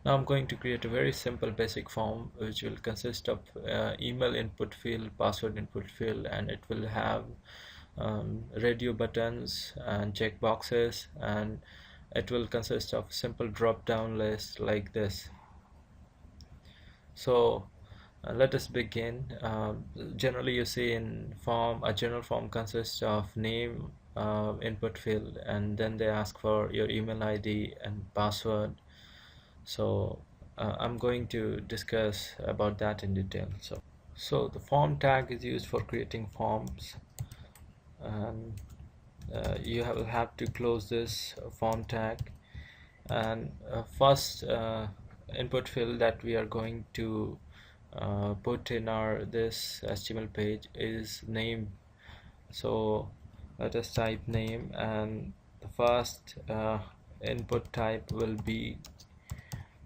Now I'm going to create a very simple basic form which will consist of email input field, password input field, and it will have radio buttons and checkboxes, and it will consist of simple drop down list like this. So let us begin. Generally you see in form, a general form consists of name, input field, and then they ask for your email ID and password. So I'm going to discuss about that in detail. So the form tag is used for creating forms, and you will have to close this form tag. And first input field that we are going to put in our this HTML page is name. So let us type name, and the first input type will be,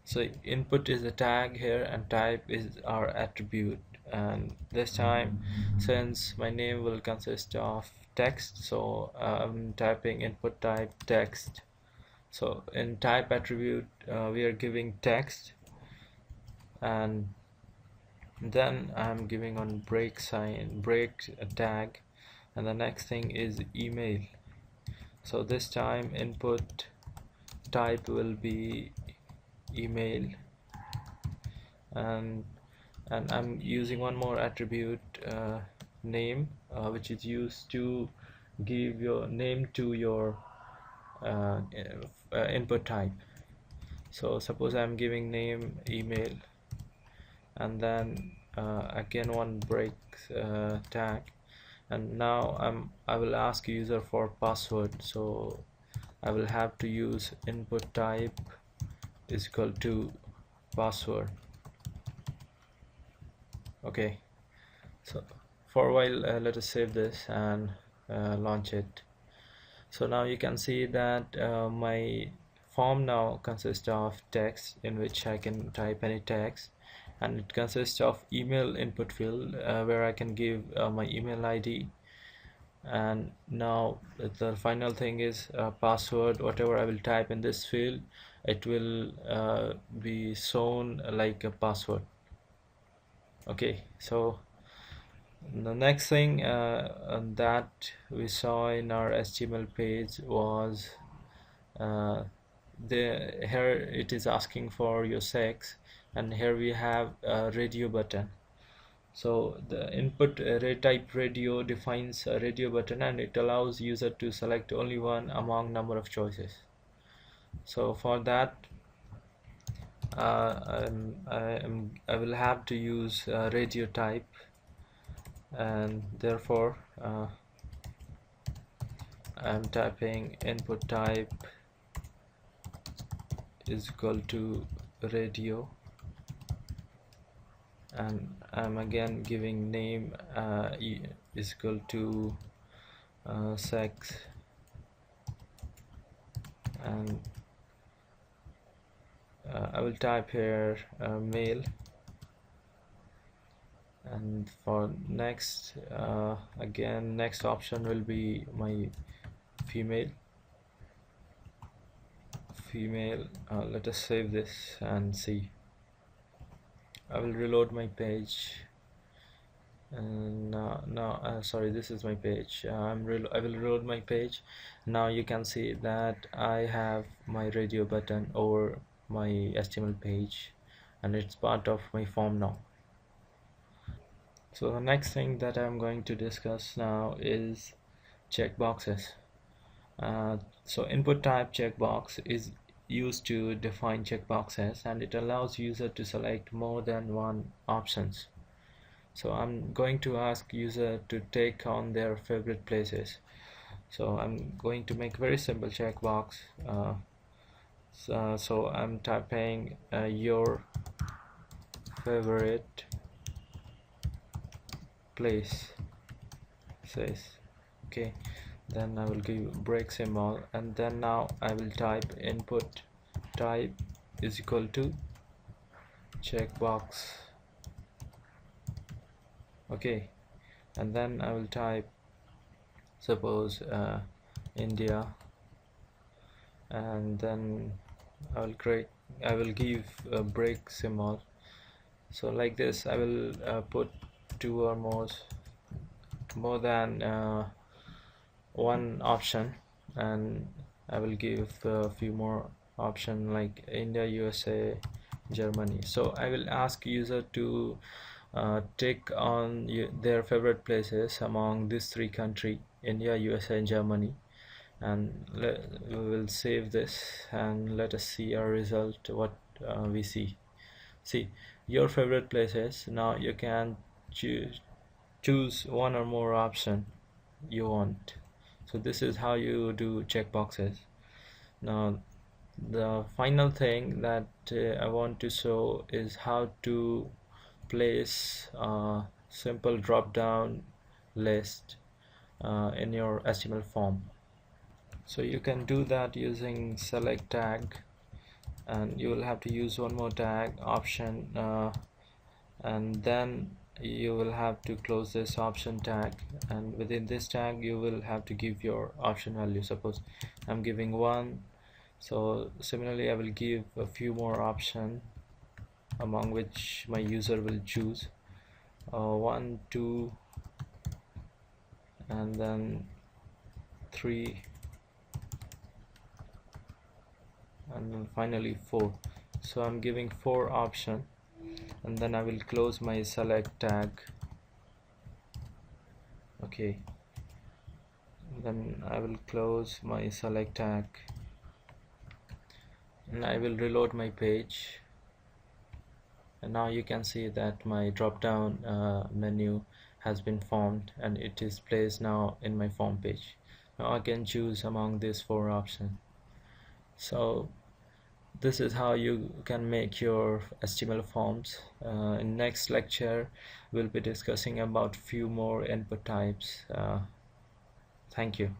so input is the tag here and type is our attribute. And this time, since my name will consist of text, so I'm typing input type text. So in type attribute we are giving text, and then I'm giving on break sign, break tag, and the next thing is email. So this time input type will be email, and I'm using one more attribute, name, which is used to give your name to your input type. So suppose I'm giving name email, and then again one break tag, and now I will ask user for password. So I will have to use input type is equal to password. Okay, so for a while let us save this and launch it. So now you can see that my form now consists of text in which I can type any text, and it consists of email input field where I can give my email ID, and now the final thing is password. Whatever I will type in this field, it will be shown like a password. Okay, so the next thing that we saw in our HTML page was here it is asking for your sex, and here we have a radio button. So the input array type radio defines a radio button, and it allows user to select only one among number of choices. So for that I will have to use radio type, and therefore I'm typing input type is equal to radio, and I'm again giving name is equal to sex, and I will type here male, and for next again next option will be my female. Let us save this and see. I will reload my page, and now sorry, this is my page. I will reload my page. Now you can see that I have my radio button over my HTML page, and it's part of my form now. So the next thing that I'm going to discuss now is checkboxes. So input type checkbox is used to define checkboxes, and it allows user to select more than one options. So I'm going to ask user to take on their favorite places. So I'm going to make very simple checkbox. So I'm typing your favorite place says. Okay, then I will give break symbol, and then now I will type input type is equal to checkbox. Okay, and then I will type suppose India, and then I will I will give a break symbol. So like this I will put two or more than one option, and I will give a few more option like India, USA, Germany. So I will ask user to tick on their favorite places among these three countries: India, USA, and Germany. And we will save this and let us see our result. What we see your favorite places. Now you can choose one or more option you want. So this is how you do checkboxes. Now the final thing that I want to show is how to place a simple drop down list in your HTML form. So you can do that using select tag, and you will have to use one more tag option, and then you will have to close this option tag, and within this tag you will have to give your option value. Suppose I'm giving 1, so similarly I will give a few more options among which my user will choose 1, 2, and then 3, and then finally 4. So I'm giving 4 options, and then I will close my select tag. Okay, then I will close my select tag, and I will reload my page, and now you can see that my drop down menu has been formed and it is placed now in my form page. Now I can choose among these 4 options. So this is how you can make your HTML forms. In next lecture we'll be discussing about few more input types. Thank you.